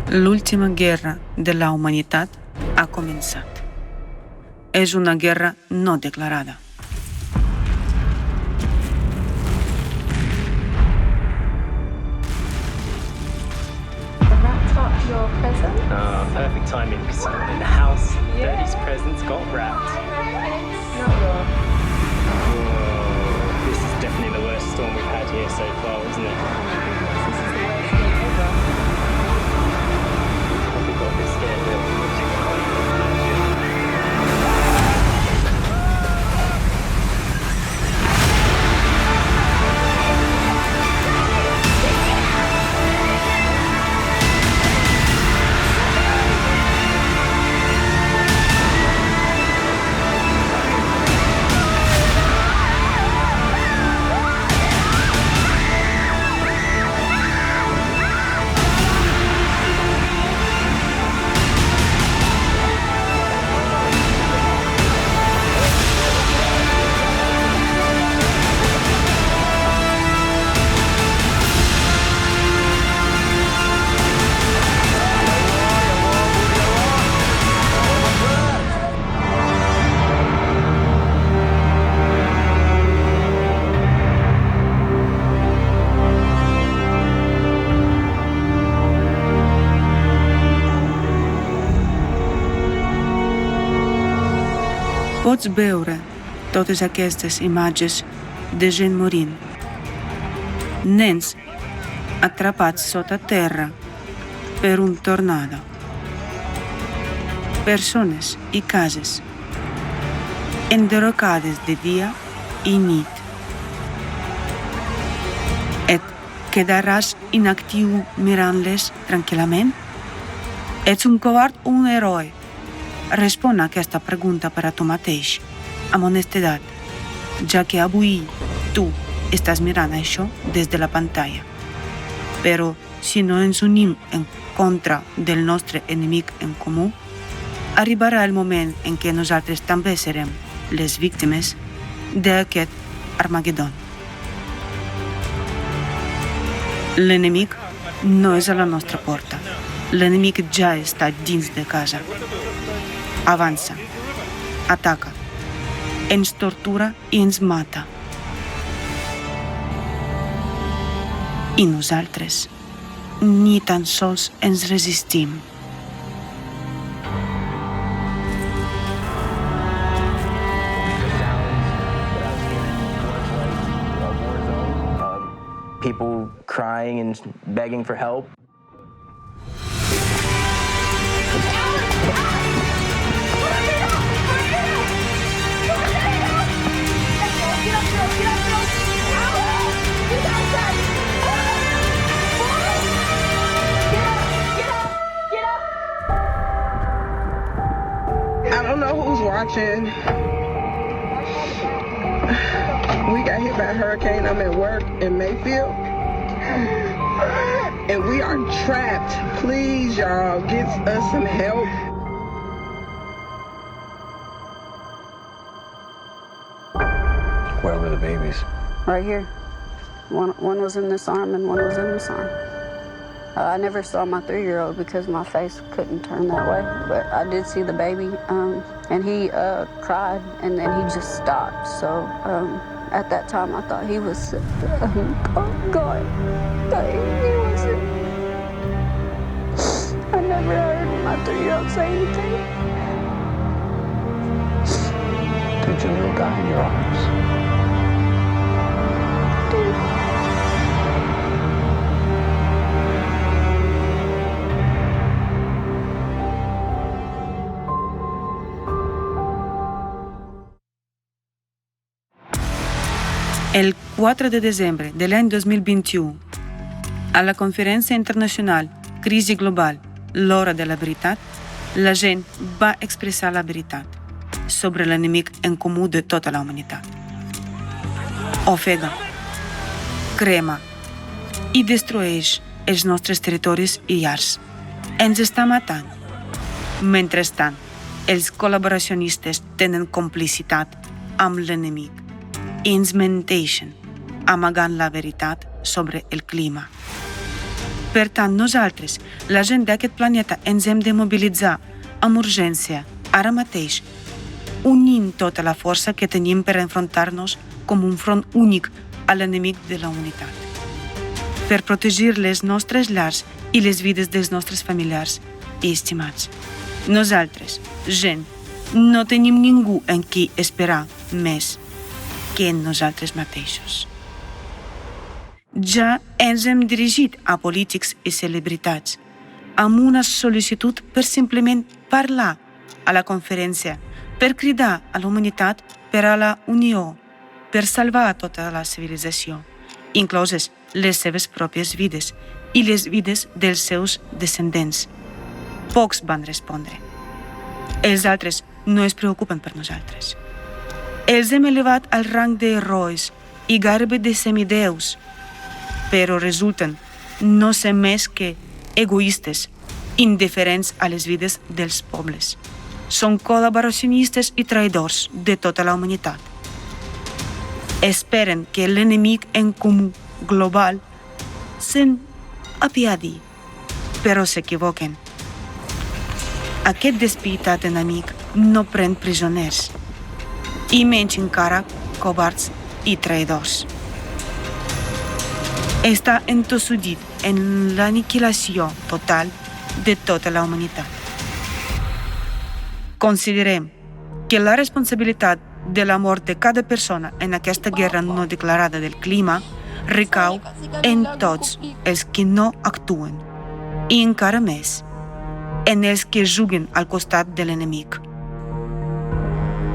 L'ultima guerra de la humanitat ha començat. És una guerra no declarada. The wrapped up your present? Perfect timing because I'm in the house. Yeah. Daddy's presents got wrapped. Not yours. Whoa, this is definitely the worst storm we've had here so far, isn't it? This is the worst thing ever. Probably got a bit scared of it. Pots veure totes aquestes imatges de gent morint. Nens atrapats sota terra per un tornado. Persones i cases enderrocades de dia i nit. Et quedaràs inactiu mirant-les tranquil·lament? Ets un covard o un heroi? Respon a aquesta pregunta per a tu mateix, amb honestedat, ja que avui tu estàs mirant això des de la pantalla. Però si no ens unim en contra del nostre enemic en comú, arribarà el moment en què nosaltres també serem les víctimes d'aquest Armagedon. L'enemic no és a la nostra porta. L'enemic ja està dins de casa. Avança, ataca, ens tortura i ens mata. I nosaltres ni tan sols ens resistim. People crying and begging for help. I don't know who's watching. We got hit by a hurricane. I'm at work in Mayfield. And we are trapped. Please, y'all, get us some help. Where were the babies? Right here. One was in this arm and one was in this arm. I never saw my 3-year-old because my face couldn't turn that way, but I did see the baby, and he cried, and then he just stopped. So at that time, I thought he was sick. Oh, God. He wasn't. I never heard my 3-year-old say anything. Did your little guy in your arms? El 4 de desembre de l'any 2021, a la Conferència Internacional Crisi Global, l'Hora de la Veritat, la gent va expressar la veritat sobre l'enemic en comú de tota la humanitat. Ofega, crema i destrueix els nostres territoris i llars. Ens està matant. Mentrestant, els col·laboracionistes tenen complicitat amb l'enemic i ens menteixen, amagant la veritat sobre el clima. Per tant, nosaltres, la gent d'aquest planeta, ens hem de mobilitzar amb urgència, ara mateix, unint tota la força que tenim per enfrontar-nos com un front únic a l'enemic de la unitat. Per protegir les nostres llars i les vides dels nostres familiars i estimats. Nosaltres, gent, no tenim ningú en qui esperar més que en nosaltres mateixos. Ja ens hem dirigit a polítics i celebritats amb una sol·licitud per simplement parlar a la conferència, per cridar a la humanitat per a la unió, per salvar tota la civilització, incloses les seves pròpies vides i les vides dels seus descendents. Pocs van respondre. Els altres no es preocupen per nosaltres. Els hem elevat al rang d'herois i gairebé de semideus, però resulten no ser més que egoistes, indiferents a les vides dels pobles. Són col·laboracionistes i traïdors de tota la humanitat. Esperen que l'enemic en comú global se'n apiadi, però s'equivoquen. Aquest despitat enemic no pren presoners, i menys encara covards i traïdors. Està entossudit en l'aniquilació total de tota la humanitat. Considerem que la responsabilitat de la mort de cada persona en aquesta guerra no declarada del clima recau en tots els que no actuen, i encara més, en els que juguen al costat de l'enemic.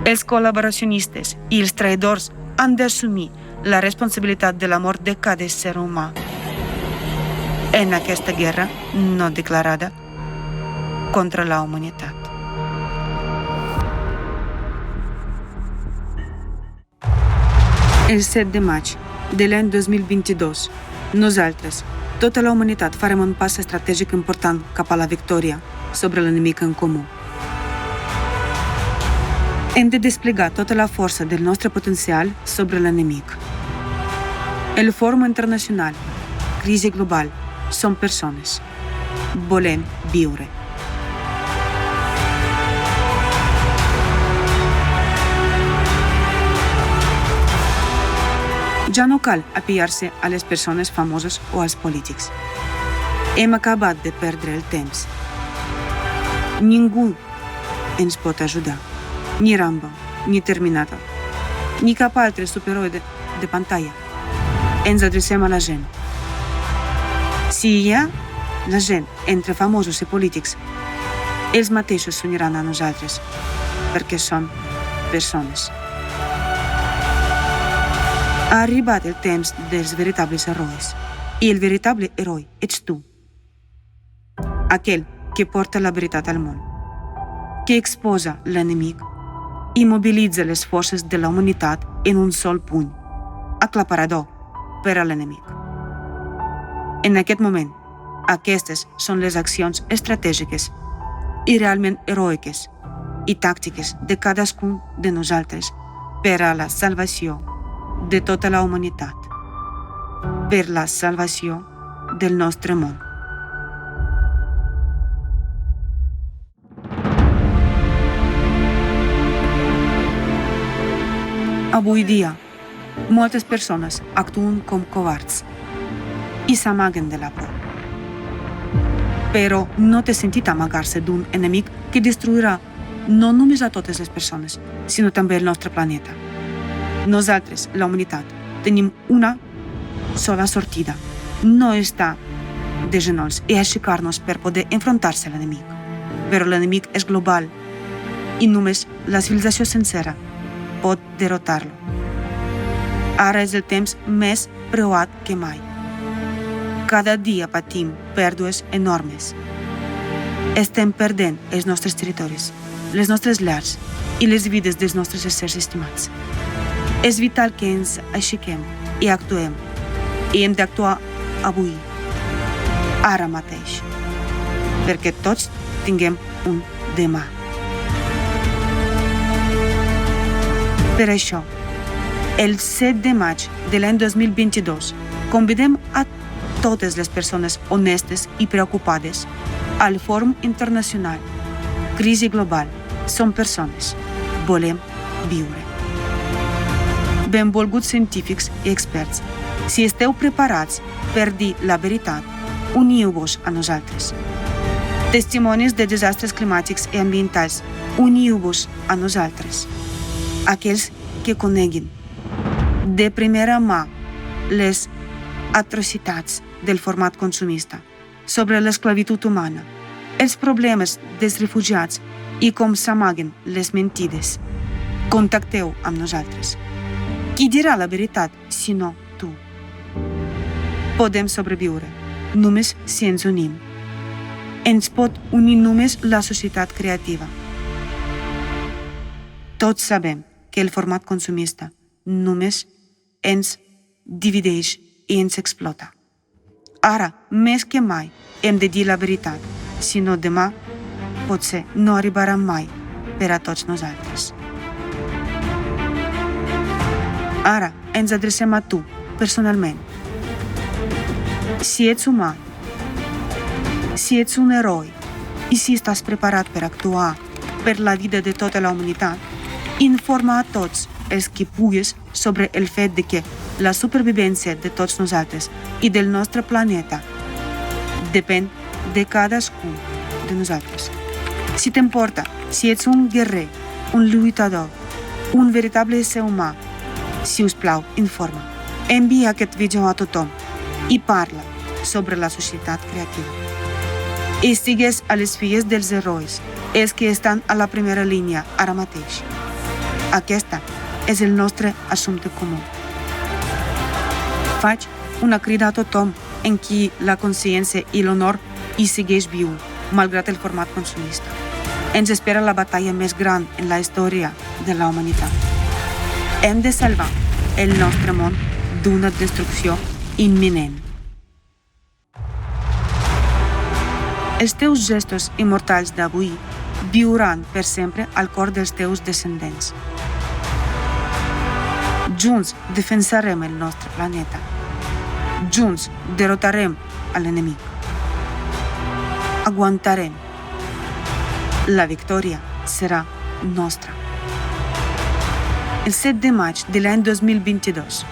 Els col·laboracionistes i els traïdors han d'assumir la responsabilitat de la mort de cada ésser humà en aquesta guerra no declarada contra la humanitat. El 7 de maig de l'any 2022, nosaltres, tota la humanitat, farem un pas estratègic important cap a la victòria sobre l'enemic en comú. Hem de desplegar tota la força del nostre potencial sobre l'enemic. El Fòrum Internacional, Crisi Global, són persones. Volem viure. Ja no cal apiar-se a les persones famoses o als polítics. Hem acabat de perdre el temps. Ningú ens pot ajudar. Ni Rambo, ni Terminator, ni cap altre superheroi de pantalla. Ens adrecem a la gent. Si hi ha la gent entre famosos i polítics, ells mateixos s'uniran a nosaltres, perquè són persones. Ha arribat el temps dels veritables herois, i el veritable heroi ets tu. Aquell que porta la veritat al món, que exposa l'enemic i mobilitza les forces de la humanitat en un sol puny, aclaparador per a l'enemic. En aquest moment, aquestes són les accions estratègiques i realment heroiques i tàctiques de cadascun de nosaltres per a la salvació de tota la humanitat, per la salvació del nostre món. Avui dia, moltes persones actuen com covards i s'amaguen de la por. Però no té sentit amagar-se d'un enemic que destruirà no només a totes les persones, sinó també el nostre planeta. Nosaltres, la humanitat, tenim una sola sortida, no estar de genolls i aixecar-nos per poder enfrontar-se a l'enemic. Però l'enemic és global i només la civilització sencera pot derrotar-lo. Ara és el temps més preuat que mai. Cada dia patim pèrdues enormes. Estem perdent els nostres territoris, les nostres llars i les vides dels nostres éssers estimats. És vital que ens aixequem i actuem, i hem d'actuar avui, ara mateix, perquè tots tinguem un demà. Per això, el 7 de maig de l'any 2022, convidem a totes les persones honestes i preocupades al Fòrum Internacional Crisi Global. Som persones. Volem viure. Benvolguts científics i experts, si esteu preparats per dir la veritat, uniu-vos a nosaltres. Testimonis de desastres climàtics i ambientals, uniu-vos a nosaltres. Aquells que coneguin de primera mà les atrocitats del format consumista sobre l'esclavitud humana, els problemes dels refugiats i com s'amaguen les mentides. Contacteu amb nosaltres. Qui dirà la veritat si no tu? Podem sobreviure només si ens unim. Ens pot unir només la societat creativa. Tots sabem que el format consumista només ens divideix i ens explota. Ara, més que mai, hem de dir la veritat, si no demà potser no arribarà mai per a tots nosaltres. Ara ens adrecem a tu, personalment. Si ets humà, si ets un heroi i si estàs preparat per actuar per la vida de tota la humanitat, informa a tots els que puguis sobre el fet de que la supervivència de tots nosaltres i del nostre planeta depèn de cadascú de nosaltres. Si t'importa, si ets un guerrer, un lluitador, un veritable ésser humà, si us plau, informa. Envia aquest vídeo a tothom i parla sobre la societat creativa. I sigues a les filles dels herois, els que estan a la primera línia ara mateix. Aquesta és el nostre assumpte comú. Faig una crida a tothom en qui la consciència i l'honor hi segueix viu, malgrat el format consumista. Ens espera la batalla més gran en la història de la humanitat. Hem de salvar el nostre món d'una destrucció imminent. Els teus gestos immortals d'avui viuran per sempre al cor dels teus descendents. Junts defensarem el nostre planeta. Junts derrotarem a l'enemic. Aguantarem. La victòria serà nostra. El 7 de maig de l'any 2022,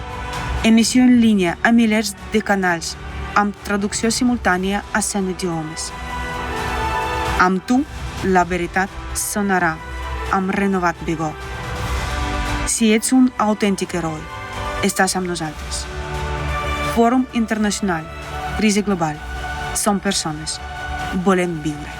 emissió en línia a milers de canals amb traducció simultània a 100 idiomes. Amb tu, la veritat sonarà amb renovat vigor. Si ets un autèntic heroi, estàs amb nosaltres. Fòrum Internacional Crisi Global. Som persones. Volem viure.